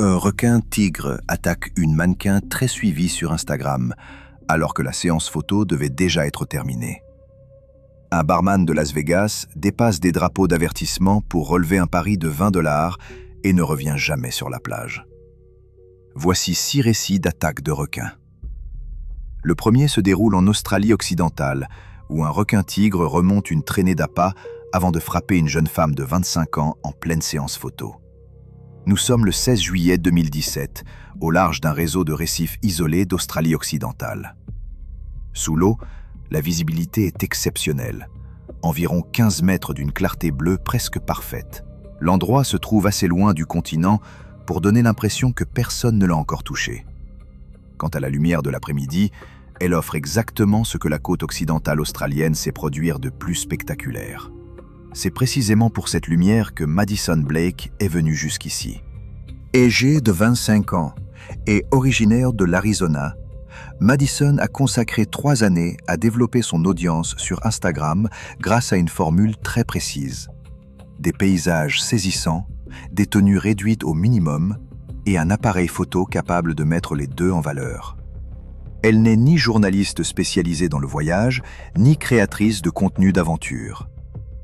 Un requin-tigre attaque une mannequin très suivie sur Instagram, alors que la séance photo devait déjà être terminée. Un barman de Las Vegas dépasse des drapeaux d'avertissement pour relever un pari de 20 $ et ne revient jamais sur la plage. Voici 6 récits d'attaques de requins. Le premier se déroule en Australie occidentale, où un requin-tigre remonte une traînée d'appât avant de frapper une jeune femme de 25 ans en pleine séance photo. Nous sommes le 16 juillet 2017, au large d'un réseau de récifs isolés d'Australie occidentale. Sous l'eau, la visibilité est exceptionnelle, environ 15 mètres d'une clarté bleue presque parfaite. L'endroit se trouve assez loin du continent pour donner l'impression que personne ne l'a encore touché. Quant à la lumière de l'après-midi, elle offre exactement ce que la côte occidentale australienne sait produire de plus spectaculaire. C'est précisément pour cette lumière que Madison Blake est venue jusqu'ici. Âgée de 25 ans et originaire de l'Arizona, Madison a consacré 3 années à développer son audience sur Instagram grâce à une formule très précise. Des paysages saisissants, des tenues réduites au minimum et un appareil photo capable de mettre les deux en valeur. Elle n'est ni journaliste spécialisée dans le voyage, ni créatrice de contenu d'aventure.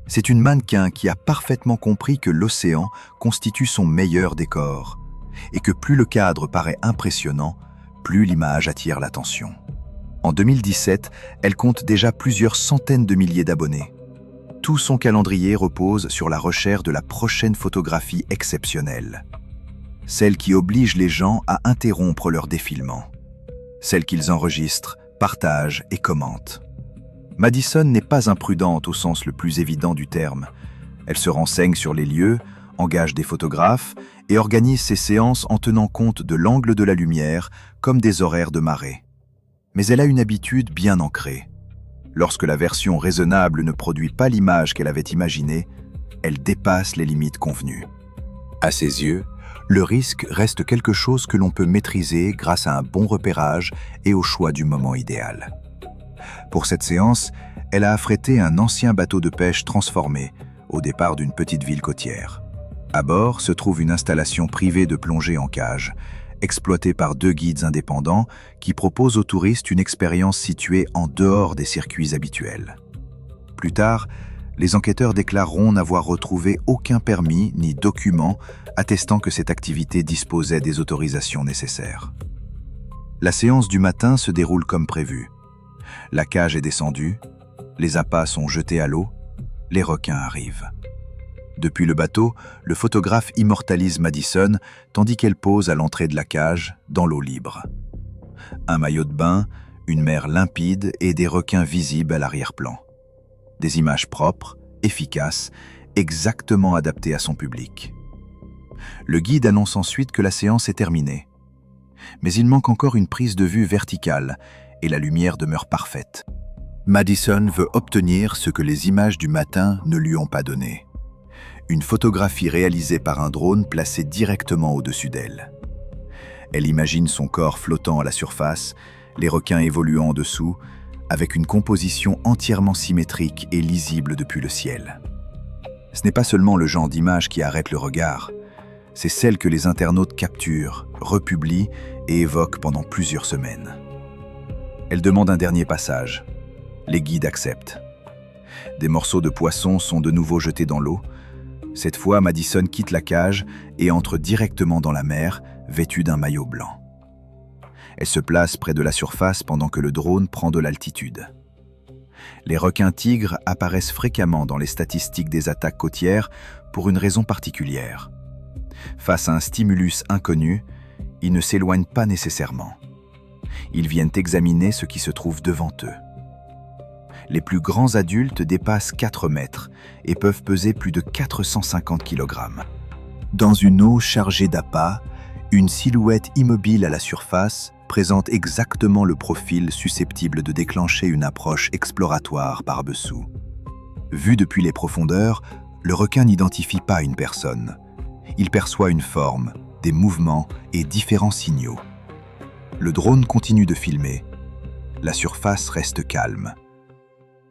C'est une mannequin qui a parfaitement compris que l'océan constitue son meilleur décor et que plus le cadre paraît impressionnant, plus l'image attire l'attention. En 2017, elle compte déjà plusieurs centaines de milliers d'abonnés. Tout son calendrier repose sur la recherche de la prochaine photographie exceptionnelle. Celle qui oblige les gens à interrompre leur défilement. Celle qu'ils enregistrent, partagent et commentent. Madison n'est pas imprudente au sens le plus évident du terme. Elle se renseigne sur les lieux, engage des photographes et organise ses séances en tenant compte de l'angle de la lumière comme des horaires de marée. Mais elle a une habitude bien ancrée. Lorsque la version raisonnable ne produit pas l'image qu'elle avait imaginée, elle dépasse les limites convenues. À ses yeux, le risque reste quelque chose que l'on peut maîtriser grâce à un bon repérage et au choix du moment idéal. Pour cette séance, elle a affrété un ancien bateau de pêche transformé au départ d'une petite ville côtière. À bord se trouve une installation privée de plongée en cage, exploitée par 2 guides indépendants qui proposent aux touristes une expérience située en dehors des circuits habituels. Plus tard, les enquêteurs déclareront n'avoir retrouvé aucun permis ni document attestant que cette activité disposait des autorisations nécessaires. La séance du matin se déroule comme prévu. La cage est descendue, les appâts sont jetés à l'eau, les requins arrivent. Depuis le bateau, le photographe immortalise Madison tandis qu'elle pose à l'entrée de la cage, dans l'eau libre. Un maillot de bain, une mer limpide et des requins visibles à l'arrière-plan. Des images propres, efficaces, exactement adaptées à son public. Le guide annonce ensuite que la séance est terminée. Mais il manque encore une prise de vue verticale et la lumière demeure parfaite. Madison veut obtenir ce que les images du matin ne lui ont pas donné. Une photographie réalisée par un drone placé directement au-dessus d'elle. Elle imagine son corps flottant à la surface, les requins évoluant en dessous, avec une composition entièrement symétrique et lisible depuis le ciel. Ce n'est pas seulement le genre d'image qui arrête le regard, c'est celle que les internautes capturent, republient et évoquent pendant plusieurs semaines. Elle demande un dernier passage. Les guides acceptent. Des morceaux de poisson sont de nouveau jetés dans l'eau. Cette fois, Madison quitte la cage et entre directement dans la mer, vêtue d'un maillot blanc. Elle se place près de la surface pendant que le drone prend de l'altitude. Les requins-tigres apparaissent fréquemment dans les statistiques des attaques côtières pour une raison particulière. Face à un stimulus inconnu, ils ne s'éloignent pas nécessairement. Ils viennent examiner ce qui se trouve devant eux. Les plus grands adultes dépassent 4 mètres et peuvent peser plus de 450 kg. Dans une eau chargée d'appât, une silhouette immobile à la surface présente exactement le profil susceptible de déclencher une approche exploratoire par-dessous. Vu depuis les profondeurs, le requin n'identifie pas une personne. Il perçoit une forme, des mouvements et différents signaux. Le drone continue de filmer. La surface reste calme.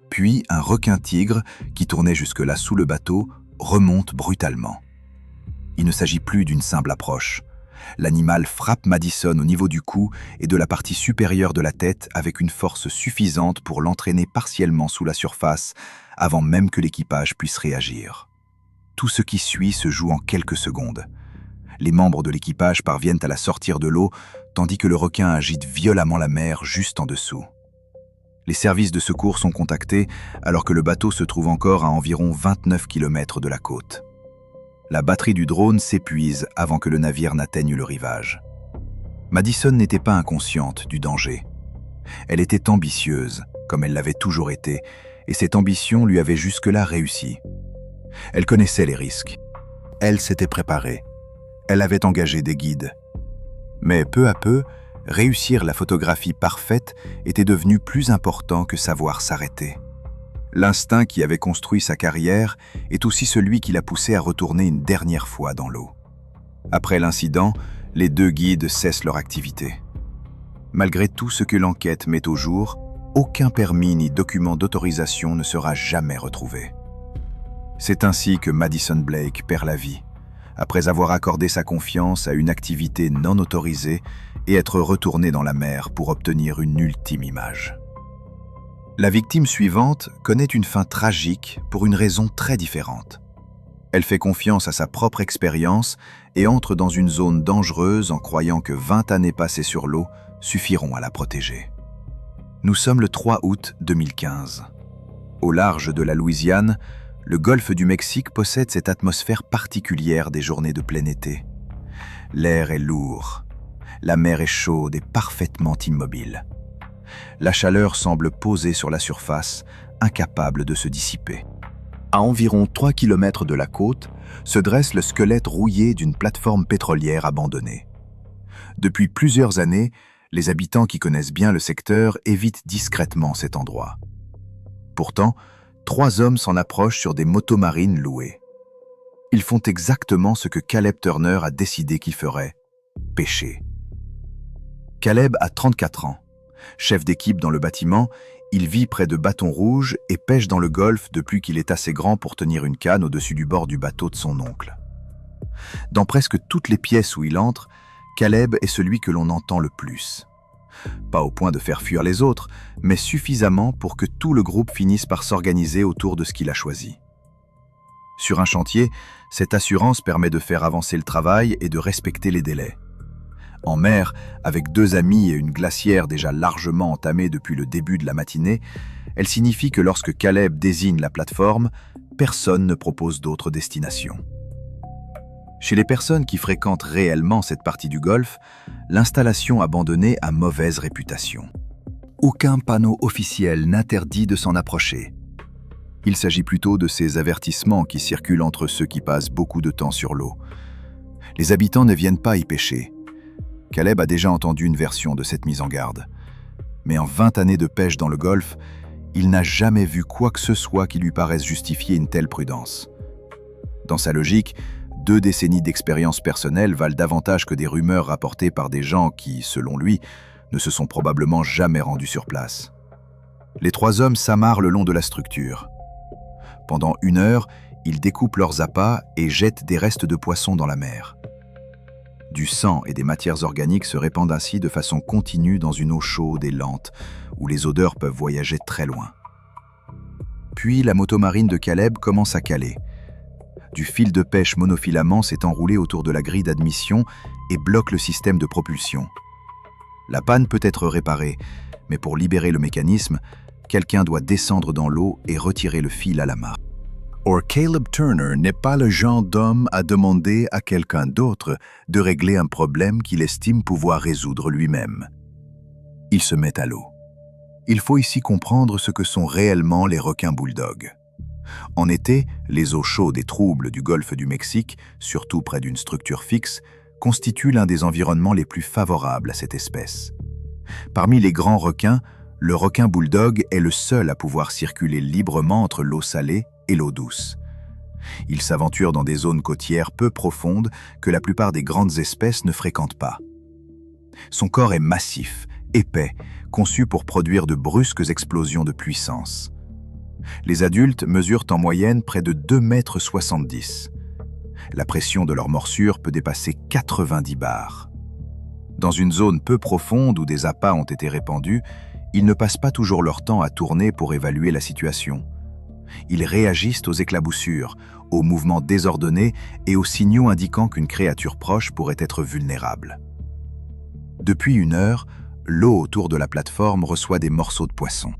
Puis un requin-tigre, qui tournait jusque-là sous le bateau, remonte brutalement. Il ne s'agit plus d'une simple approche. L'animal frappe Madison au niveau du cou et de la partie supérieure de la tête avec une force suffisante pour l'entraîner partiellement sous la surface avant même que l'équipage puisse réagir. Tout ce qui suit se joue en quelques secondes. Les membres de l'équipage parviennent à la sortir de l'eau tandis que le requin agite violemment la mer juste en dessous. Les services de secours sont contactés alors que le bateau se trouve encore à environ 29 km de la côte. La batterie du drone s'épuise avant que le navire n'atteigne le rivage. Madison n'était pas inconsciente du danger. Elle était ambitieuse, comme elle l'avait toujours été, et cette ambition lui avait jusque-là réussi. Elle connaissait les risques. Elle s'était préparée. Elle avait engagé des guides. Mais peu à peu, réussir la photographie parfaite était devenu plus important que savoir s'arrêter. L'instinct qui avait construit sa carrière est aussi celui qui l'a poussé à retourner une dernière fois dans l'eau. Après l'incident, les deux guides cessent leur activité. Malgré tout ce que l'enquête met au jour, aucun permis ni document d'autorisation ne sera jamais retrouvé. C'est ainsi que Madison Blake perd la vie, après avoir accordé sa confiance à une activité non autorisée et être retourné dans la mer pour obtenir une ultime image. La victime suivante connaît une fin tragique pour une raison très différente. Elle fait confiance à sa propre expérience et entre dans une zone dangereuse en croyant que 20 années passées sur l'eau suffiront à la protéger. Nous sommes le 3 août 2015. Au large de la Louisiane, le golfe du Mexique possède cette atmosphère particulière des journées de plein été. L'air est lourd, la mer est chaude et parfaitement immobile. La chaleur semble posée sur la surface, incapable de se dissiper. À environ 3 km de la côte, se dresse le squelette rouillé d'une plateforme pétrolière abandonnée. Depuis plusieurs années, les habitants qui connaissent bien le secteur évitent discrètement cet endroit. Pourtant, 3 hommes s'en approchent sur des motomarines louées. Ils font exactement ce que Caleb Turner a décidé qu'ils feraient: pêcher. Caleb a 34 ans. Chef d'équipe dans le bâtiment, il vit près de Bâton Rouge et pêche dans le golfe depuis qu'il est assez grand pour tenir une canne au-dessus du bord du bateau de son oncle. Dans presque toutes les pièces où il entre, Caleb est celui que l'on entend le plus. Pas au point de faire fuir les autres, mais suffisamment pour que tout le groupe finisse par s'organiser autour de ce qu'il a choisi. Sur un chantier, cette assurance permet de faire avancer le travail et de respecter les délais. En mer, avec 2 amis et une glacière déjà largement entamée depuis le début de la matinée, elle signifie que lorsque Caleb désigne la plateforme, personne ne propose d'autre destination. Chez les personnes qui fréquentent réellement cette partie du golfe, l'installation abandonnée a mauvaise réputation. Aucun panneau officiel n'interdit de s'en approcher. Il s'agit plutôt de ces avertissements qui circulent entre ceux qui passent beaucoup de temps sur l'eau. Les habitants ne viennent pas y pêcher. Caleb a déjà entendu une version de cette mise en garde. Mais en 20 années de pêche dans le golfe, il n'a jamais vu quoi que ce soit qui lui paraisse justifier une telle prudence. Dans sa logique, 2 décennies d'expérience personnelle valent davantage que des rumeurs rapportées par des gens qui, selon lui, ne se sont probablement jamais rendus sur place. Les 3 hommes s'amarrent le long de la structure. Pendant 1 heure, ils découpent leurs appâts et jettent des restes de poissons dans la mer. Du sang et des matières organiques se répandent ainsi de façon continue dans une eau chaude et lente, où les odeurs peuvent voyager très loin. Puis la motomarine de Caleb commence à caler. Du fil de pêche monofilament s'est enroulé autour de la grille d'admission et bloque le système de propulsion. La panne peut être réparée, mais pour libérer le mécanisme, quelqu'un doit descendre dans l'eau et retirer le fil à la main. Or Caleb Turner n'est pas le genre d'homme à demander à quelqu'un d'autre de régler un problème qu'il estime pouvoir résoudre lui-même. Il se met à l'eau. Il faut ici comprendre ce que sont réellement les requins bulldogs. En été, les eaux chaudes et troubles du golfe du Mexique, surtout près d'une structure fixe, constituent l'un des environnements les plus favorables à cette espèce. Parmi les grands requins, le requin bulldog est le seul à pouvoir circuler librement entre l'eau salée et l'eau douce. Il s'aventure dans des zones côtières peu profondes que la plupart des grandes espèces ne fréquentent pas. Son corps est massif, épais, conçu pour produire de brusques explosions de puissance. Les adultes mesurent en moyenne près de 2,70 m. La pression de leur morsure peut dépasser 90 bars. Dans une zone peu profonde où des appâts ont été répandus, ils ne passent pas toujours leur temps à tourner pour évaluer la situation. Ils réagissent aux éclaboussures, aux mouvements désordonnés et aux signaux indiquant qu'une créature proche pourrait être vulnérable. Depuis 1 heure, l'eau autour de la plateforme reçoit des morceaux de poisson.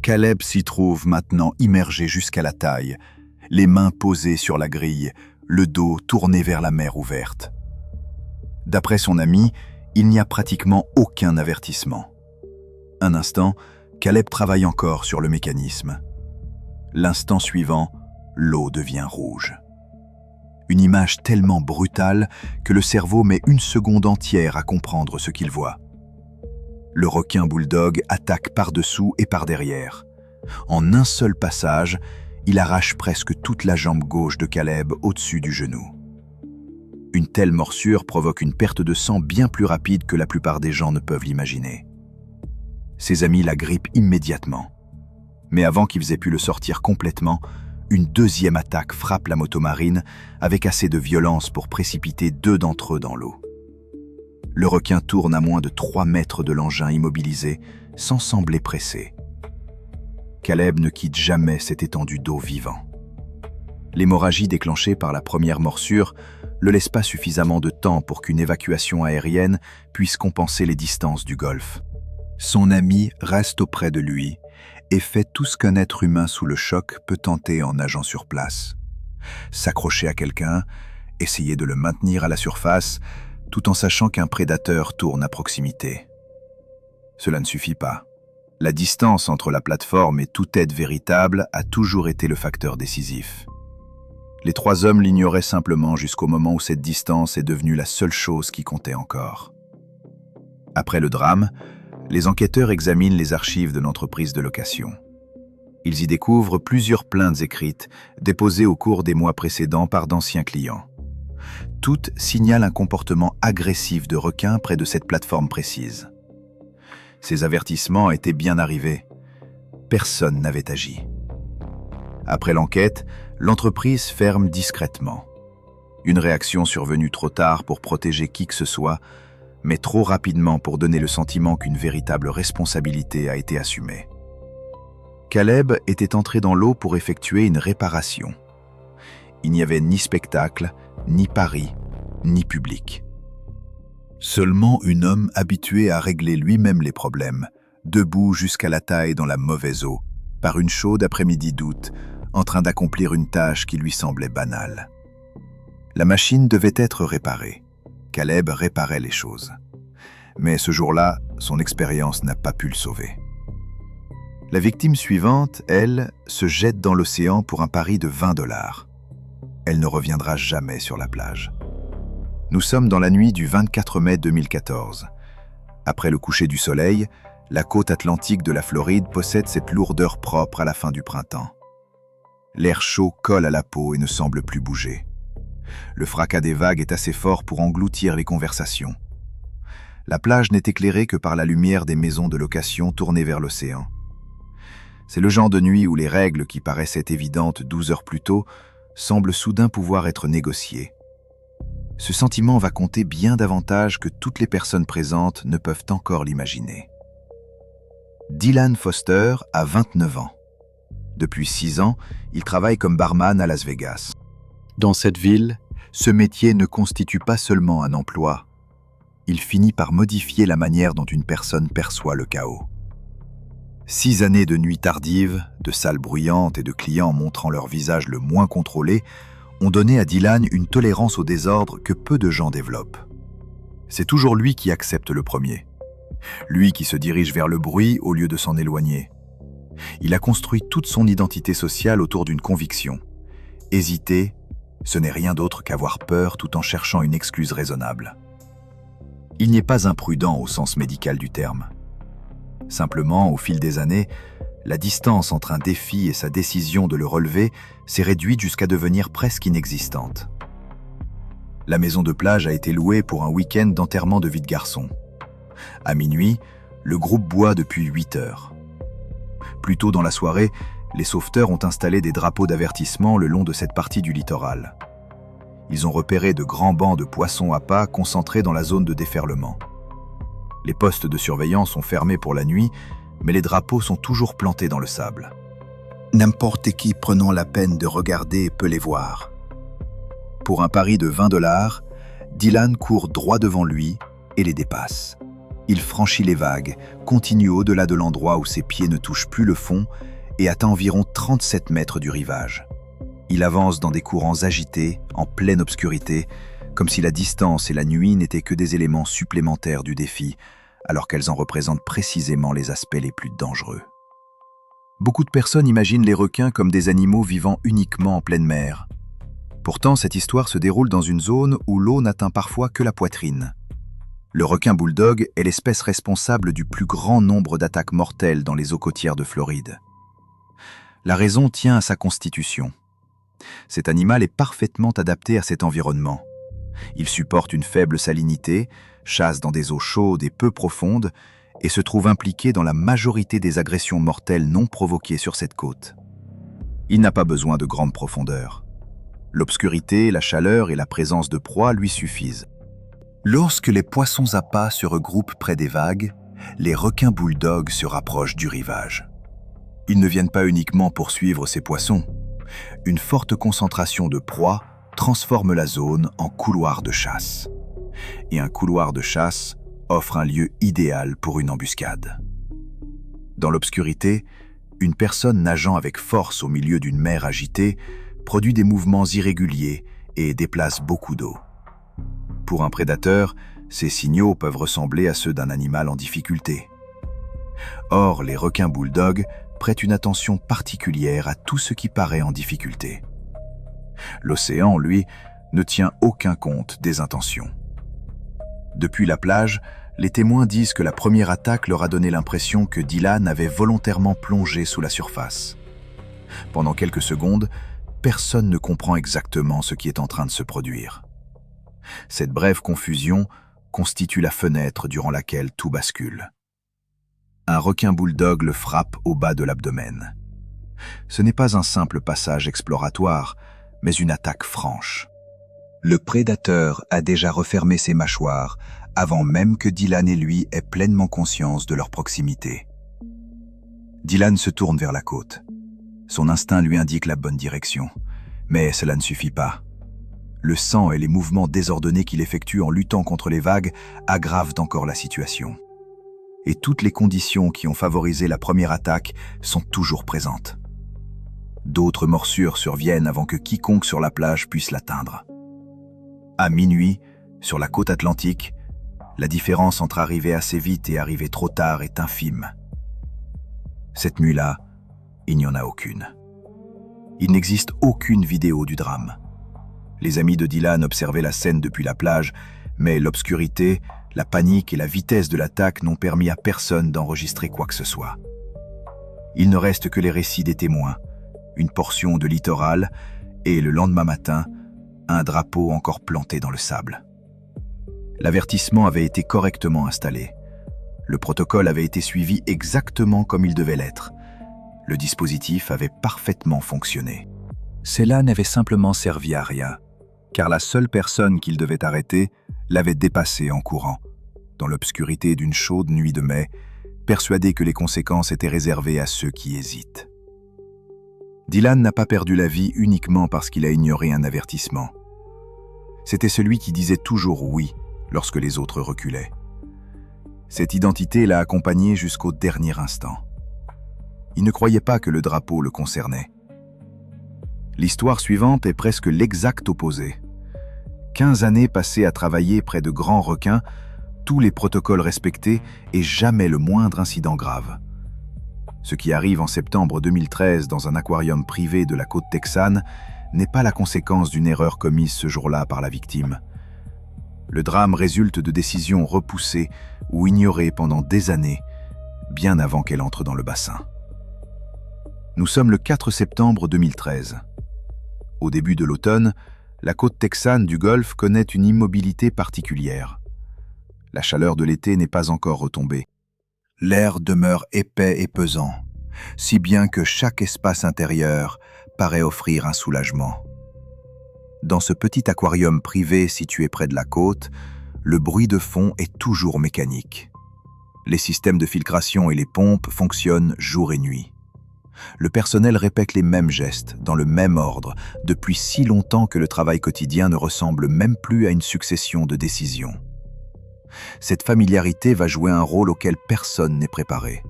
Caleb s'y trouve maintenant immergé jusqu'à la taille, les mains posées sur la grille, le dos tourné vers la mer ouverte. D'après son ami, il n'y a pratiquement aucun avertissement. Un instant, Caleb travaille encore sur le mécanisme. L'instant suivant, l'eau devient rouge. Une image tellement brutale que le cerveau met 1 seconde entière à comprendre ce qu'il voit. Le requin bulldog attaque par-dessous et par derrière. En un seul passage, il arrache presque toute la jambe gauche de Caleb au-dessus du genou. Une telle morsure provoque une perte de sang bien plus rapide que la plupart des gens ne peuvent l'imaginer. Ses amis l'agrippent immédiatement. Mais avant qu'ils aient pu le sortir complètement, une deuxième attaque frappe la motomarine avec assez de violence pour précipiter 2 d'entre eux dans l'eau. Le requin tourne à moins de 3 mètres de l'engin immobilisé, sans sembler pressé. Caleb ne quitte jamais cette étendue d'eau vivant. L'hémorragie déclenchée par la première morsure ne laisse pas suffisamment de temps pour qu'une évacuation aérienne puisse compenser les distances du golfe. Son ami reste auprès de lui et fait tout ce qu'un être humain sous le choc peut tenter en nageant sur place. S'accrocher à quelqu'un, essayer de le maintenir à la surface, tout en sachant qu'un prédateur tourne à proximité. Cela ne suffit pas. La distance entre la plateforme et toute aide véritable a toujours été le facteur décisif. Les 3 hommes l'ignoraient simplement jusqu'au moment où cette distance est devenue la seule chose qui comptait encore. Après le drame, les enquêteurs examinent les archives de l'entreprise de location. Ils y découvrent plusieurs plaintes écrites, déposées au cours des mois précédents par d'anciens clients. Toutes signalent un comportement agressif de requin près de cette plateforme précise. Ces avertissements étaient bien arrivés. Personne n'avait agi. Après l'enquête, l'entreprise ferme discrètement. Une réaction survenue trop tard pour protéger qui que ce soit, mais trop rapidement pour donner le sentiment qu'une véritable responsabilité a été assumée. Caleb était entré dans l'eau pour effectuer une réparation. Il n'y avait ni spectacle, ni pari, ni public. Seulement un homme habitué à régler lui-même les problèmes, debout jusqu'à la taille dans la mauvaise eau, par une chaude après-midi d'août, en train d'accomplir une tâche qui lui semblait banale. La machine devait être réparée. Caleb réparait les choses. Mais ce jour-là, son expérience n'a pas pu le sauver. La victime suivante, elle, se jette dans l'océan pour un pari de 20 $. Elle ne reviendra jamais sur la plage. Nous sommes dans la nuit du 24 mai 2014. Après le coucher du soleil, la côte atlantique de la Floride possède cette lourdeur propre à la fin du printemps. L'air chaud colle à la peau et ne semble plus bouger. Le fracas des vagues est assez fort pour engloutir les conversations. La plage n'est éclairée que par la lumière des maisons de location tournées vers l'océan. C'est le genre de nuit où les règles qui paraissaient évidentes 12 heures plus tôt semblent soudain pouvoir être négociées. Ce sentiment va compter bien davantage que toutes les personnes présentes ne peuvent encore l'imaginer. Dylan Foster a 29 ans. Depuis 6 ans, il travaille comme barman à Las Vegas. Dans cette ville, ce métier ne constitue pas seulement un emploi. Il finit par modifier la manière dont une personne perçoit le chaos. 6 années de nuits tardives, de salles bruyantes et de clients montrant leur visage le moins contrôlé ont donné à Dylan une tolérance au désordre que peu de gens développent. C'est toujours lui qui accepte le premier. Lui qui se dirige vers le bruit au lieu de s'en éloigner. Il a construit toute son identité sociale autour d'une conviction. Hésiter, ce n'est rien d'autre qu'avoir peur tout en cherchant une excuse raisonnable. Il n'est pas imprudent au sens médical du terme. Simplement, au fil des années, la distance entre un défi et sa décision de le relever s'est réduite jusqu'à devenir presque inexistante. La maison de plage a été louée pour un week-end d'enterrement de vie de garçon. À minuit, le groupe boit depuis 8 heures. Plus tôt dans la soirée, les sauveteurs ont installé des drapeaux d'avertissement le long de cette partie du littoral. Ils ont repéré de grands bancs de poissons appâts concentrés dans la zone de déferlement. Les postes de surveillance sont fermés pour la nuit, mais les drapeaux sont toujours plantés dans le sable. N'importe qui prenant la peine de regarder peut les voir. Pour un pari de $20, Dylan court droit devant lui et les dépasse. Il franchit les vagues, continue au-delà de l'endroit où ses pieds ne touchent plus le fond et atteint environ 37 mètres du rivage. Il avance dans des courants agités, en pleine obscurité, comme si la distance et la nuit n'étaient que des éléments supplémentaires du défi, alors qu'elles en représentent précisément les aspects les plus dangereux. Beaucoup de personnes imaginent les requins comme des animaux vivant uniquement en pleine mer. Pourtant, cette histoire se déroule dans une zone où l'eau n'atteint parfois que la poitrine. Le requin bulldog est l'espèce responsable du plus grand nombre d'attaques mortelles dans les eaux côtières de Floride. La raison tient à sa constitution. Cet animal est parfaitement adapté à cet environnement. Il supporte une faible salinité, chasse dans des eaux chaudes et peu profondes et se trouve impliqué dans la majorité des agressions mortelles non provoquées sur cette côte. Il n'a pas besoin de grande profondeur. L'obscurité, la chaleur et la présence de proies lui suffisent. Lorsque les poissons appâts se regroupent près des vagues, les requins bulldogs se rapprochent du rivage. Ils ne viennent pas uniquement pour suivre ces poissons. Une forte concentration de proies transforme la zone en couloir de chasse. Et un couloir de chasse offre un lieu idéal pour une embuscade. Dans l'obscurité, une personne nageant avec force au milieu d'une mer agitée produit des mouvements irréguliers et déplace beaucoup d'eau. Pour un prédateur, ces signaux peuvent ressembler à ceux d'un animal en difficulté. Or, les requins bulldogs prêtent une attention particulière à tout ce qui paraît en difficulté. L'océan, lui, ne tient aucun compte des intentions. Depuis la plage, les témoins disent que la première attaque leur a donné l'impression que Dylan avait volontairement plongé sous la surface. Pendant quelques secondes, personne ne comprend exactement ce qui est en train de se produire. Cette brève confusion constitue la fenêtre durant laquelle tout bascule. Un requin bulldog le frappe au bas de l'abdomen. Ce n'est pas un simple passage exploratoire, mais une attaque franche. Le prédateur a déjà refermé ses mâchoires avant même que Dylan et lui aient pleinement conscience de leur proximité. Dylan se tourne vers la côte. Son instinct lui indique la bonne direction, mais cela ne suffit pas. Le sang et les mouvements désordonnés qu'il effectue en luttant contre les vagues aggravent encore la situation. Et toutes les conditions qui ont favorisé la première attaque sont toujours présentes. D'autres morsures surviennent avant que quiconque sur la plage puisse l'atteindre. À minuit, sur la côte atlantique, la différence entre arriver assez vite et arriver trop tard est infime. Cette nuit-là, il n'y en a aucune. Il n'existe aucune vidéo du drame. Les amis de Dylan observaient la scène depuis la plage, mais l'obscurité, la panique et la vitesse de l'attaque n'ont permis à personne d'enregistrer quoi que ce soit. Il ne reste que les récits des témoins, une portion de littoral et, le lendemain matin, un drapeau encore planté dans le sable. L'avertissement avait été correctement installé. Le protocole avait été suivi exactement comme il devait l'être. Le dispositif avait parfaitement fonctionné. Cela n'avait simplement servi à rien, car la seule personne qu'il devait arrêter l'avait dépassé en courant, dans l'obscurité d'une chaude nuit de mai, persuadé que les conséquences étaient réservées à ceux qui hésitent. Dylan n'a pas perdu la vie uniquement parce qu'il a ignoré un avertissement. C'était celui qui disait toujours oui lorsque les autres reculaient. Cette identité l'a accompagné jusqu'au dernier instant. Il ne croyait pas que le drapeau le concernait. L'histoire suivante est presque l'exact opposé. 15 années passées à travailler près de grands requins, tous les protocoles respectés et jamais le moindre incident grave. Ce qui arrive en septembre 2013 dans un aquarium privé de la côte texane n'est pas la conséquence d'une erreur commise ce jour-là par la victime. Le drame résulte de décisions repoussées ou ignorées pendant des années, bien avant qu'elle entre dans le bassin. Nous sommes le 4 septembre 2013. Au début de l'automne, la côte texane du Golfe connaît une immobilité particulière. La chaleur de l'été n'est pas encore retombée. L'air demeure épais et pesant, si bien que chaque espace intérieur paraît offrir un soulagement. Dans ce petit aquarium privé situé près de la côte, le bruit de fond est toujours mécanique. Les systèmes de filtration et les pompes fonctionnent jour et nuit. Le personnel répète les mêmes gestes, dans le même ordre, depuis si longtemps que le travail quotidien ne ressemble même plus à une succession de décisions. Cette familiarité va jouer un rôle auquel personne n'est préparé.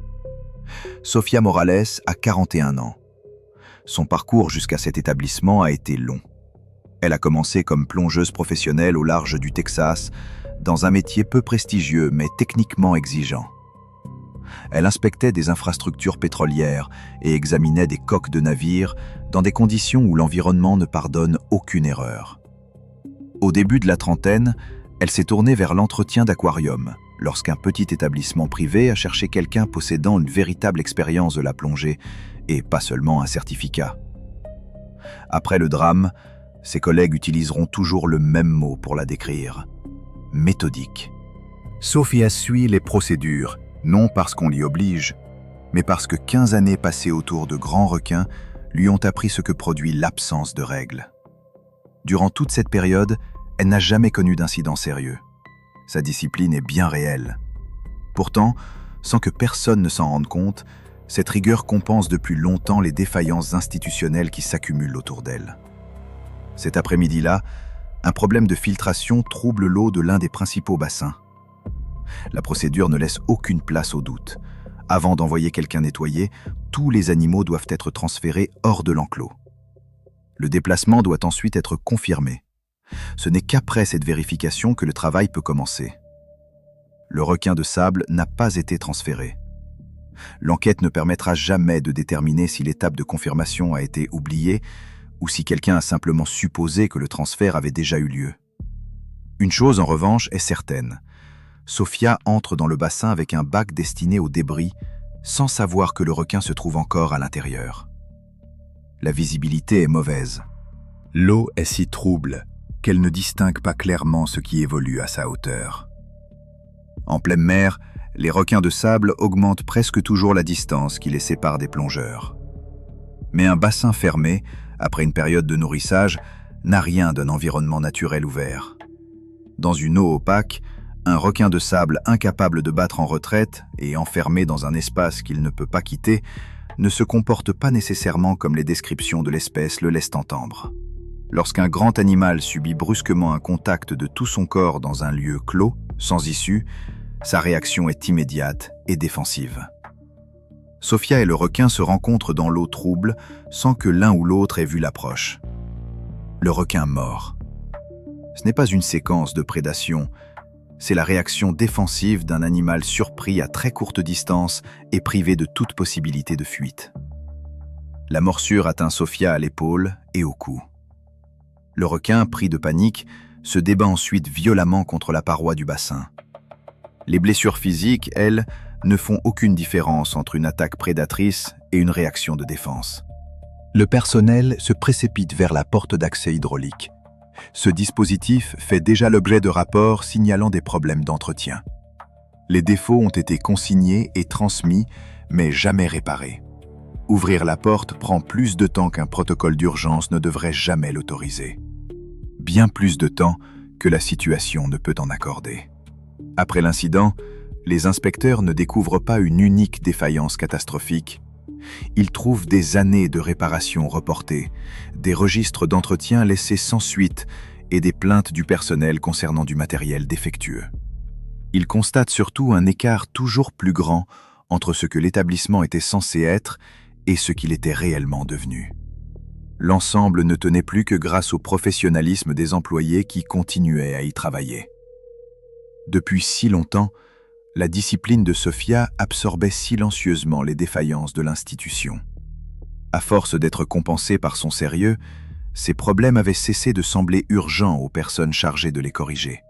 Sofia Morales a 41 ans. Son parcours jusqu'à cet établissement a été long. Elle a commencé comme plongeuse professionnelle au large du Texas, dans un métier peu prestigieux mais techniquement exigeant. Elle inspectait des infrastructures pétrolières et examinait des coques de navires dans des conditions où l'environnement ne pardonne aucune erreur. Au début de la trentaine, elle s'est tournée vers l'entretien d'aquarium, lorsqu'un petit établissement privé a cherché quelqu'un possédant une véritable expérience de la plongée et pas seulement un certificat. Après le drame, ses collègues utiliseront toujours le même mot pour la décrire: méthodique. Sofia suit les procédures, non parce qu'on l'y oblige, mais parce que 15 années passées autour de grands requins lui ont appris ce que produit l'absence de règles. Durant toute cette période, elle n'a jamais connu d'incident sérieux. Sa discipline est bien réelle. Pourtant, sans que personne ne s'en rende compte, cette rigueur compense depuis longtemps les défaillances institutionnelles qui s'accumulent autour d'elle. Cet après-midi-là, un problème de filtration trouble l'eau de l'un des principaux bassins. La procédure ne laisse aucune place au doute. Avant d'envoyer quelqu'un nettoyer, tous les animaux doivent être transférés hors de l'enclos. Le déplacement doit ensuite être confirmé. Ce n'est qu'après cette vérification que le travail peut commencer. Le requin de sable n'a pas été transféré. L'enquête ne permettra jamais de déterminer si l'étape de confirmation a été oubliée ou si quelqu'un a simplement supposé que le transfert avait déjà eu lieu. Une chose en revanche est certaine. Sofia entre dans le bassin avec un bac destiné aux débris, sans savoir que le requin se trouve encore à l'intérieur. La visibilité est mauvaise. L'eau est si trouble qu'elle ne distingue pas clairement ce qui évolue à sa hauteur. En pleine mer, les requins de sable augmentent presque toujours la distance qui les sépare des plongeurs. Mais un bassin fermé, après une période de nourrissage, n'a rien d'un environnement naturel ouvert. Dans une eau opaque, un requin de sable incapable de battre en retraite et enfermé dans un espace qu'il ne peut pas quitter ne se comporte pas nécessairement comme les descriptions de l'espèce le laissent entendre. Lorsqu'un grand animal subit brusquement un contact de tout son corps dans un lieu clos, sans issue, sa réaction est immédiate et défensive. Sofia et le requin se rencontrent dans l'eau trouble sans que l'un ou l'autre ait vu l'approche. Le requin mord. Ce n'est pas une séquence de prédation, c'est la réaction défensive d'un animal surpris à très courte distance et privé de toute possibilité de fuite. La morsure atteint Sofia à l'épaule et au cou. Le requin, pris de panique, se débat ensuite violemment contre la paroi du bassin. Les blessures physiques, elles, ne font aucune différence entre une attaque prédatrice et une réaction de défense. Le personnel se précipite vers la porte d'accès hydraulique. Ce dispositif fait déjà l'objet de rapports signalant des problèmes d'entretien. Les défauts ont été consignés et transmis, mais jamais réparés. Ouvrir la porte prend plus de temps qu'un protocole d'urgence ne devrait jamais l'autoriser. Bien plus de temps que la situation ne peut en accorder. Après l'incident, les inspecteurs ne découvrent pas une unique défaillance catastrophique. Ils trouvent des années de réparation reportées, des registres d'entretien laissés sans suite et des plaintes du personnel concernant du matériel défectueux. Ils constatent surtout un écart toujours plus grand entre ce que l'établissement était censé être et ce qu'il était réellement devenu. L'ensemble ne tenait plus que grâce au professionnalisme des employés qui continuaient à y travailler. Depuis si longtemps, la discipline de Sofia absorbait silencieusement les défaillances de l'institution. À force d'être compensée par son sérieux, ces problèmes avaient cessé de sembler urgents aux personnes chargées de les corriger.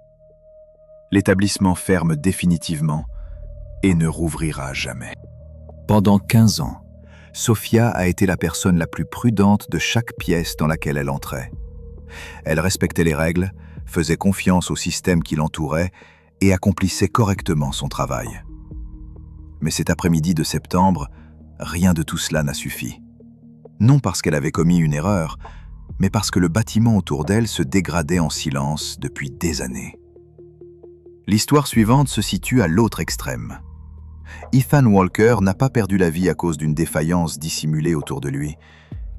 L'établissement ferme définitivement et ne rouvrira jamais. Pendant 15 ans, Sofia a été la personne la plus prudente de chaque pièce dans laquelle elle entrait. Elle respectait les règles, faisait confiance au système qui l'entourait et accomplissait correctement son travail. Mais cet après-midi de septembre, rien de tout cela n'a suffi. Non parce qu'elle avait commis une erreur, mais parce que le bâtiment autour d'elle se dégradait en silence depuis des années. L'histoire suivante se situe à l'autre extrême. Ethan Walker n'a pas perdu la vie à cause d'une défaillance dissimulée autour de lui.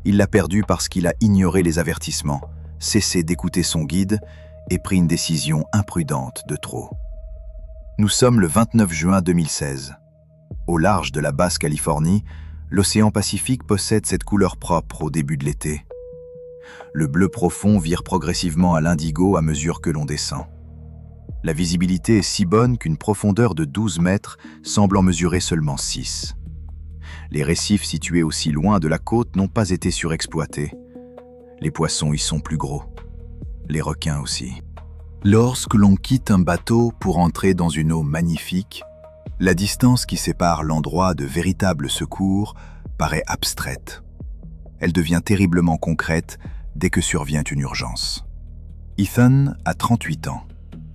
Il l'a perdue parce qu'il a ignoré les avertissements, cessé d'écouter son guide et pris une décision imprudente de trop. Nous sommes le 29 juin 2016. Au large de la Basse-Californie, l'océan Pacifique possède cette couleur propre au début de l'été. Le bleu profond vire progressivement à l'indigo à mesure que l'on descend. La visibilité est si bonne qu'une profondeur de 12 mètres semble en mesurer seulement 6. Les récifs situés aussi loin de la côte n'ont pas été surexploités. Les poissons y sont plus gros. Les requins aussi. Lorsque l'on quitte un bateau pour entrer dans une eau magnifique, la distance qui sépare l'endroit de véritable secours paraît abstraite. Elle devient terriblement concrète dès que survient une urgence. Ethan a 38 ans.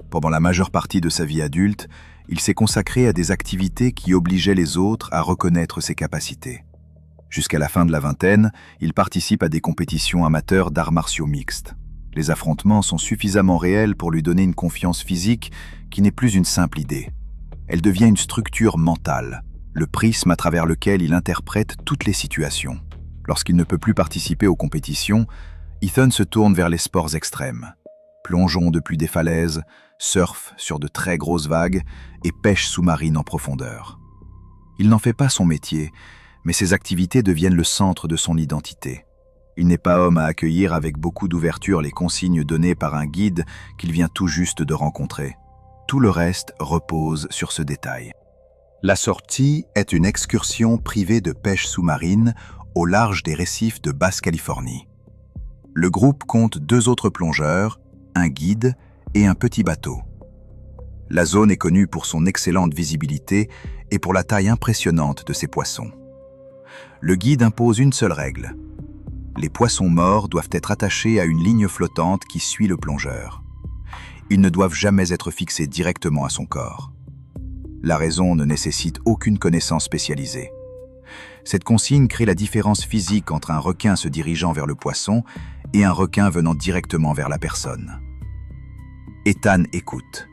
Pendant la majeure partie de sa vie adulte, il s'est consacré à des activités qui obligeaient les autres à reconnaître ses capacités. Jusqu'à la fin de la vingtaine, il participe à des compétitions amateurs d'arts martiaux mixtes. Les affrontements sont suffisamment réels pour lui donner une confiance physique qui n'est plus une simple idée. Elle devient une structure mentale, le prisme à travers lequel il interprète toutes les situations. Lorsqu'il ne peut plus participer aux compétitions, Ethan se tourne vers les sports extrêmes. Plongeon depuis des falaises, surf sur de très grosses vagues et pêche sous-marine en profondeur. Il n'en fait pas son métier, mais ses activités deviennent le centre de son identité. Il n'est pas homme à accueillir avec beaucoup d'ouverture les consignes données par un guide qu'il vient tout juste de rencontrer. Tout le reste repose sur ce détail. La sortie est une excursion privée de pêche sous-marine au large des récifs de Basse-Californie. Le groupe compte 2 autres plongeurs, un guide et un petit bateau. La zone est connue pour son excellente visibilité et pour la taille impressionnante de ses poissons. Le guide impose une seule règle. Les poissons morts doivent être attachés à une ligne flottante qui suit le plongeur. Ils ne doivent jamais être fixés directement à son corps. La raison ne nécessite aucune connaissance spécialisée. Cette consigne crée la différence physique entre un requin se dirigeant vers le poisson et un requin venant directement vers la personne. Ethan écoute.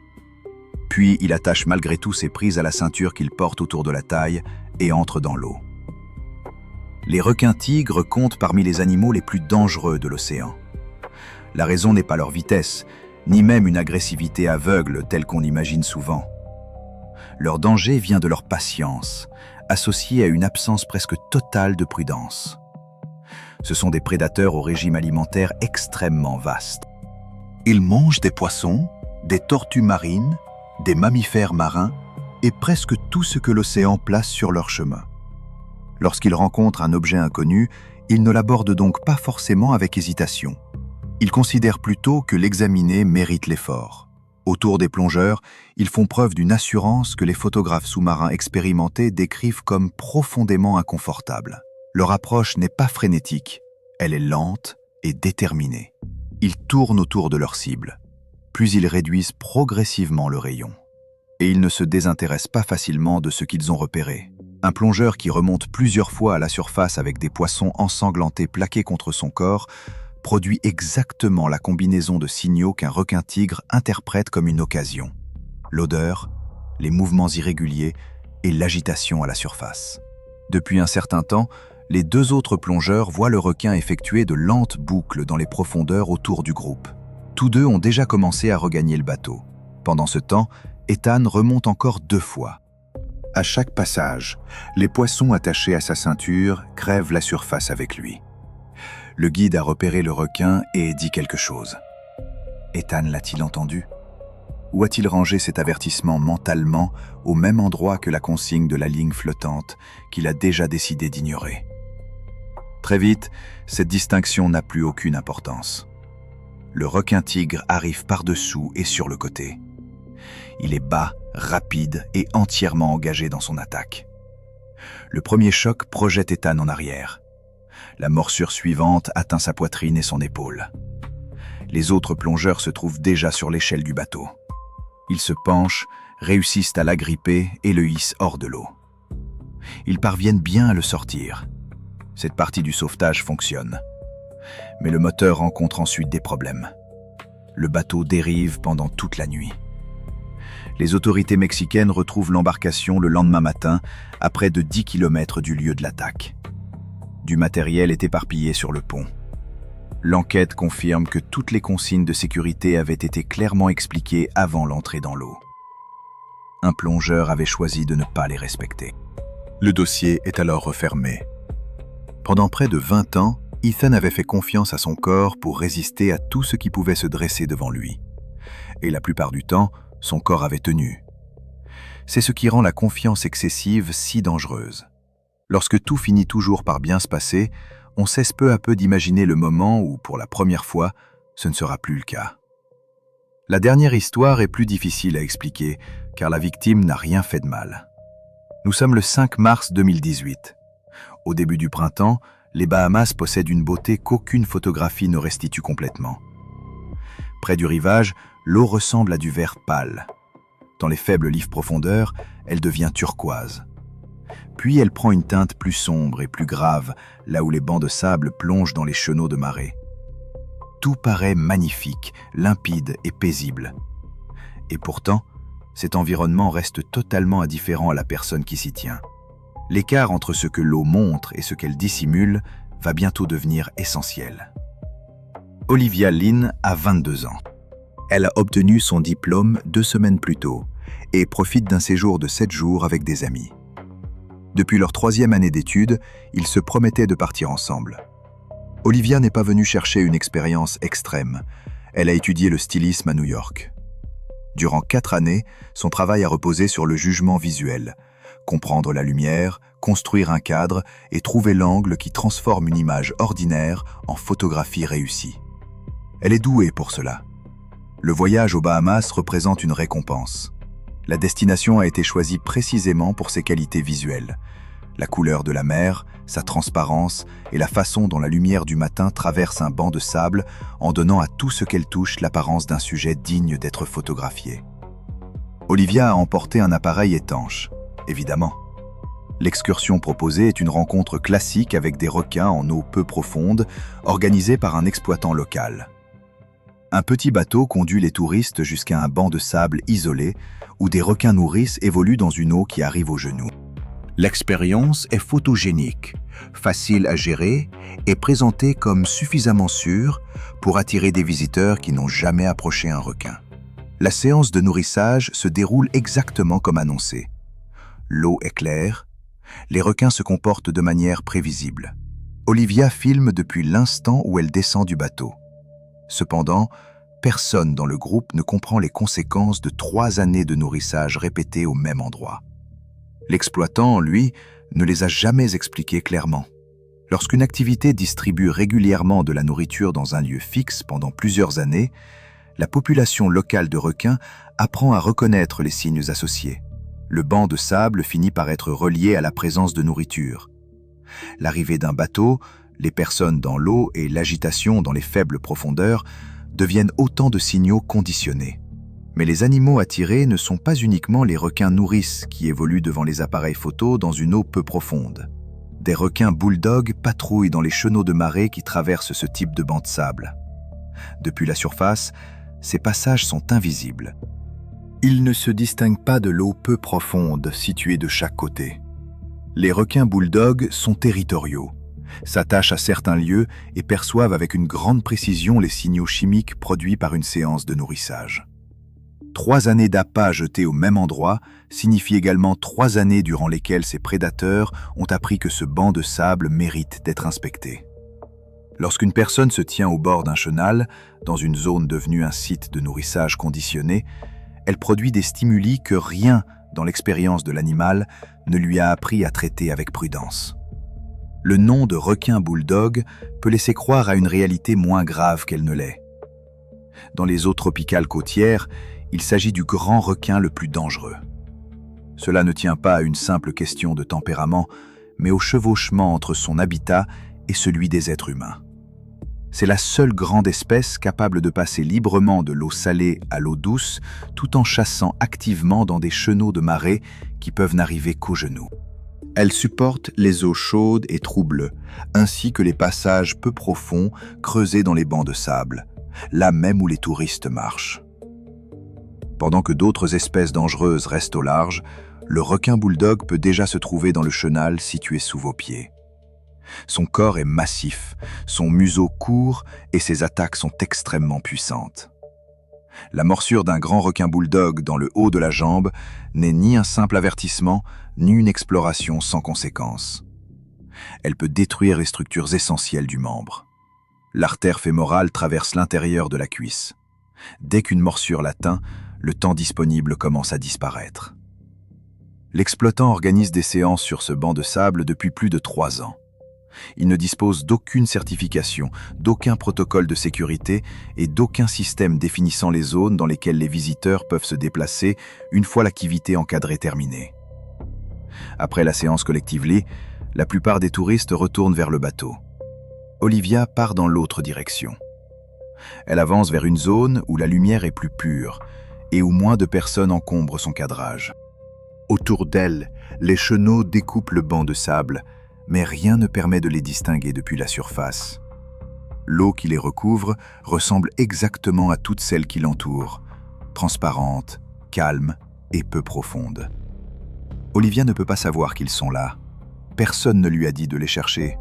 Puis il attache malgré tout ses prises à la ceinture qu'il porte autour de la taille et entre dans l'eau. Les requins-tigres comptent parmi les animaux les plus dangereux de l'océan. La raison n'est pas leur vitesse, ni même une agressivité aveugle telle qu'on l'imagine souvent. Leur danger vient de leur patience, associée à une absence presque totale de prudence. Ce sont des prédateurs au régime alimentaire extrêmement vaste. Ils mangent des poissons, des tortues marines, des mammifères marins et presque tout ce que l'océan place sur leur chemin. Lorsqu'ils rencontrent un objet inconnu, ils ne l'abordent donc pas forcément avec hésitation. Ils considèrent plutôt que l'examiner mérite l'effort. Autour des plongeurs, ils font preuve d'une assurance que les photographes sous-marins expérimentés décrivent comme profondément inconfortable. Leur approche n'est pas frénétique, elle est lente et déterminée. Ils tournent autour de leur cible, puis ils réduisent progressivement le rayon. Et ils ne se désintéressent pas facilement de ce qu'ils ont repéré. Un plongeur qui remonte plusieurs fois à la surface avec des poissons ensanglantés plaqués contre son corps produit exactement la combinaison de signaux qu'un requin-tigre interprète comme une occasion. L'odeur, les mouvements irréguliers et l'agitation à la surface. Depuis un certain temps, les 2 autres plongeurs voient le requin effectuer de lentes boucles dans les profondeurs autour du groupe. Tous 2 ont déjà commencé à regagner le bateau. Pendant ce temps, Ethan remonte encore 2 fois. À chaque passage, les poissons attachés à sa ceinture crèvent la surface avec lui. Le guide a repéré le requin et dit quelque chose. Ethan l'a-t-il entendu? Ou a-t-il rangé cet avertissement mentalement au même endroit que la consigne de la ligne flottante qu'il a déjà décidé d'ignorer? Très vite, cette distinction n'a plus aucune importance. Le requin-tigre arrive par-dessous et sur le côté. Il est bas, rapide et entièrement engagé dans son attaque. Le premier choc projette Ethan en arrière. La morsure suivante atteint sa poitrine et son épaule. Les autres plongeurs se trouvent déjà sur l'échelle du bateau. Ils se penchent, réussissent à l'agripper et le hissent hors de l'eau. Ils parviennent bien à le sortir. Cette partie du sauvetage fonctionne. Mais le moteur rencontre ensuite des problèmes. Le bateau dérive pendant toute la nuit. Les autorités mexicaines retrouvent l'embarcation le lendemain matin, à près de 10 km du lieu de l'attaque. Du matériel est éparpillé sur le pont. L'enquête confirme que toutes les consignes de sécurité avaient été clairement expliquées avant l'entrée dans l'eau. Un plongeur avait choisi de ne pas les respecter. Le dossier est alors refermé. Pendant près de 20 ans, Ethan avait fait confiance à son corps pour résister à tout ce qui pouvait se dresser devant lui. Et la plupart du temps, son corps avait tenu. C'est ce qui rend la confiance excessive si dangereuse. Lorsque tout finit toujours par bien se passer, on cesse peu à peu d'imaginer le moment où, pour la première fois, ce ne sera plus le cas. La dernière histoire est plus difficile à expliquer, car la victime n'a rien fait de mal. Nous sommes le 5 mars 2018. Au début du printemps, les Bahamas possèdent une beauté qu'aucune photographie ne restitue complètement. Près du rivage, l'eau ressemble à du vert pâle. Dans les faibles lives profondeurs, elle devient turquoise. Puis elle prend une teinte plus sombre et plus grave, là où les bancs de sable plongent dans les chenaux de marée. Tout paraît magnifique, limpide et paisible. Et pourtant, cet environnement reste totalement indifférent à la personne qui s'y tient. L'écart entre ce que l'eau montre et ce qu'elle dissimule va bientôt devenir essentiel. Olivia Lynn a 22 ans. Elle a obtenu son diplôme 2 semaines plus tôt et profite d'un séjour de 7 jours avec des amis. Depuis leur 3e année d'études, ils se promettaient de partir ensemble. Olivia n'est pas venue chercher une expérience extrême. Elle a étudié le stylisme à New York. Durant 4 années, son travail a reposé sur le jugement visuel, comprendre la lumière, construire un cadre et trouver l'angle qui transforme une image ordinaire en photographie réussie. Elle est douée pour cela. Le voyage aux Bahamas représente une récompense. La destination a été choisie précisément pour ses qualités visuelles. La couleur de la mer, sa transparence et la façon dont la lumière du matin traverse un banc de sable en donnant à tout ce qu'elle touche l'apparence d'un sujet digne d'être photographié. Olivia a emporté un appareil étanche, évidemment. L'excursion proposée est une rencontre classique avec des requins en eau peu profonde, organisée par un exploitant local. Un petit bateau conduit les touristes jusqu'à un banc de sable isolé où des requins nourrices évoluent dans une eau qui arrive aux genoux. L'expérience est photogénique, facile à gérer et présentée comme suffisamment sûre pour attirer des visiteurs qui n'ont jamais approché un requin. La séance de nourrissage se déroule exactement comme annoncé. L'eau est claire, les requins se comportent de manière prévisible. Olivia filme depuis l'instant où elle descend du bateau. Cependant, personne dans le groupe ne comprend les conséquences de 3 années de nourrissage répétées au même endroit. L'exploitant, lui, ne les a jamais expliquées clairement. Lorsqu'une activité distribue régulièrement de la nourriture dans un lieu fixe pendant plusieurs années, la population locale de requins apprend à reconnaître les signes associés. Le banc de sable finit par être relié à la présence de nourriture. L'arrivée d'un bateau, les personnes dans l'eau et l'agitation dans les faibles profondeurs deviennent autant de signaux conditionnés. Mais les animaux attirés ne sont pas uniquement les requins nourrices qui évoluent devant les appareils photo dans une eau peu profonde. Des requins bulldogs patrouillent dans les chenaux de marée qui traversent ce type de banc de sable. Depuis la surface, ces passages sont invisibles. Ils ne se distinguent pas de l'eau peu profonde située de chaque côté. Les requins bulldogs sont territoriaux, s'attachent à certains lieux et perçoivent avec une grande précision les signaux chimiques produits par une séance de nourrissage. 3 années d'appât jetés au même endroit signifient également 3 années durant lesquelles ces prédateurs ont appris que ce banc de sable mérite d'être inspecté. Lorsqu'une personne se tient au bord d'un chenal, dans une zone devenue un site de nourrissage conditionné, elle produit des stimuli que rien dans l'expérience de l'animal ne lui a appris à traiter avec prudence. Le nom de requin bulldog peut laisser croire à une réalité moins grave qu'elle ne l'est. Dans les eaux tropicales côtières, il s'agit du grand requin le plus dangereux. Cela ne tient pas à une simple question de tempérament, mais au chevauchement entre son habitat et celui des êtres humains. C'est la seule grande espèce capable de passer librement de l'eau salée à l'eau douce, tout en chassant activement dans des chenaux de marée qui peuvent n'arriver qu'aux genoux. Elle supporte les eaux chaudes et troubles, ainsi que les passages peu profonds creusés dans les bancs de sable, là même où les touristes marchent. Pendant que d'autres espèces dangereuses restent au large, le requin bulldog peut déjà se trouver dans le chenal situé sous vos pieds. Son corps est massif, son museau court et ses attaques sont extrêmement puissantes. La morsure d'un grand requin bulldog dans le haut de la jambe n'est ni un simple avertissement, ni une exploration sans conséquence. Elle peut détruire les structures essentielles du membre. L'artère fémorale traverse l'intérieur de la cuisse. Dès qu'une morsure l'atteint, le temps disponible commence à disparaître. L'exploitant organise des séances sur ce banc de sable depuis plus de 3 ans. Il ne dispose d'aucune certification, d'aucun protocole de sécurité et d'aucun système définissant les zones dans lesquelles les visiteurs peuvent se déplacer une fois l'activité encadrée terminée. Après la séance collectively, la plupart des touristes retournent vers le bateau. Olivia part dans l'autre direction. Elle avance vers une zone où la lumière est plus pure et où moins de personnes encombrent son cadrage. Autour d'elle, les chenaux découpent le banc de sable, mais rien ne permet de les distinguer depuis la surface. L'eau qui les recouvre ressemble exactement à toutes celles qui l'entourent, transparente, calme et peu profonde. Olivia ne peut pas savoir qu'ils sont là. Personne ne lui a dit de les chercher.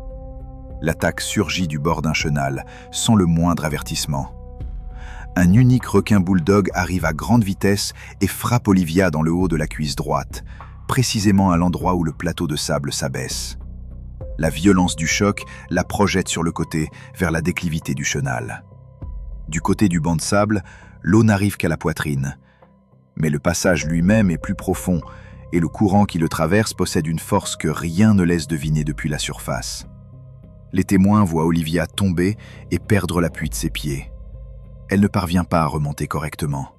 L'attaque surgit du bord d'un chenal, sans le moindre avertissement. Un unique requin bulldog arrive à grande vitesse et frappe Olivia dans le haut de la cuisse droite, précisément à l'endroit où le plateau de sable s'abaisse. La violence du choc la projette sur le côté, vers la déclivité du chenal. Du côté du banc de sable, l'eau n'arrive qu'à la poitrine. Mais le passage lui-même est plus profond, et le courant qui le traverse possède une force que rien ne laisse deviner depuis la surface. Les témoins voient Olivia tomber et perdre l'appui de ses pieds. Elle ne parvient pas à remonter correctement.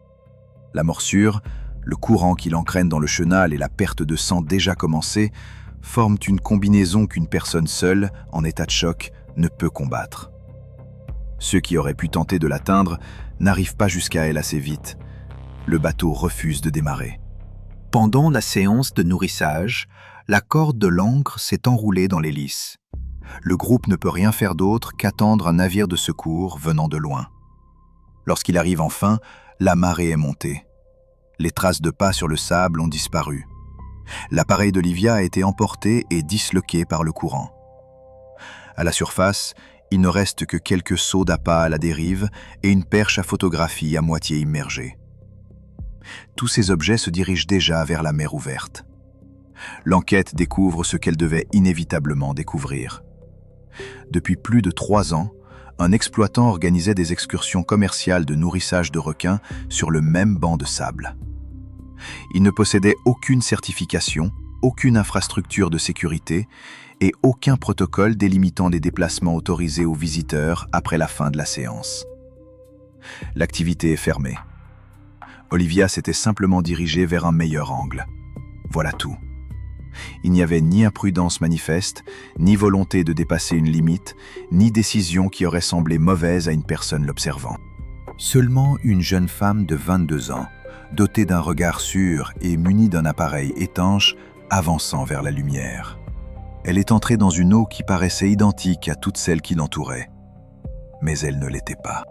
La morsure, le courant qui l'entraîne dans le chenal et la perte de sang déjà commencée forment une combinaison qu'une personne seule, en état de choc, ne peut combattre. Ceux qui auraient pu tenter de l'atteindre n'arrivent pas jusqu'à elle assez vite. Le bateau refuse de démarrer. Pendant la séance de nourrissage, la corde de l'ancre s'est enroulée dans l'hélice. Le groupe ne peut rien faire d'autre qu'attendre un navire de secours venant de loin. Lorsqu'il arrive enfin, la marée est montée. Les traces de pas sur le sable ont disparu. L'appareil d'Olivia a été emporté et disloqué par le courant. À la surface, il ne reste que quelques seaux d'appât à la dérive et une perche à photographie à moitié immergée. Tous ces objets se dirigent déjà vers la mer ouverte. L'enquête découvre ce qu'elle devait inévitablement découvrir. Depuis plus de 3 ans, un exploitant organisait des excursions commerciales de nourrissage de requins sur le même banc de sable. Il ne possédait aucune certification, aucune infrastructure de sécurité et aucun protocole délimitant les déplacements autorisés aux visiteurs après la fin de la séance. L'activité est fermée. Olivia s'était simplement dirigée vers un meilleur angle. Voilà tout. Il n'y avait ni imprudence manifeste, ni volonté de dépasser une limite, ni décision qui aurait semblé mauvaise à une personne l'observant. Seulement une jeune femme de 22 ans, dotée d'un regard sûr et munie d'un appareil étanche, avançant vers la lumière. Elle est entrée dans une eau qui paraissait identique à toutes celles qui l'entouraient. Mais elle ne l'était pas.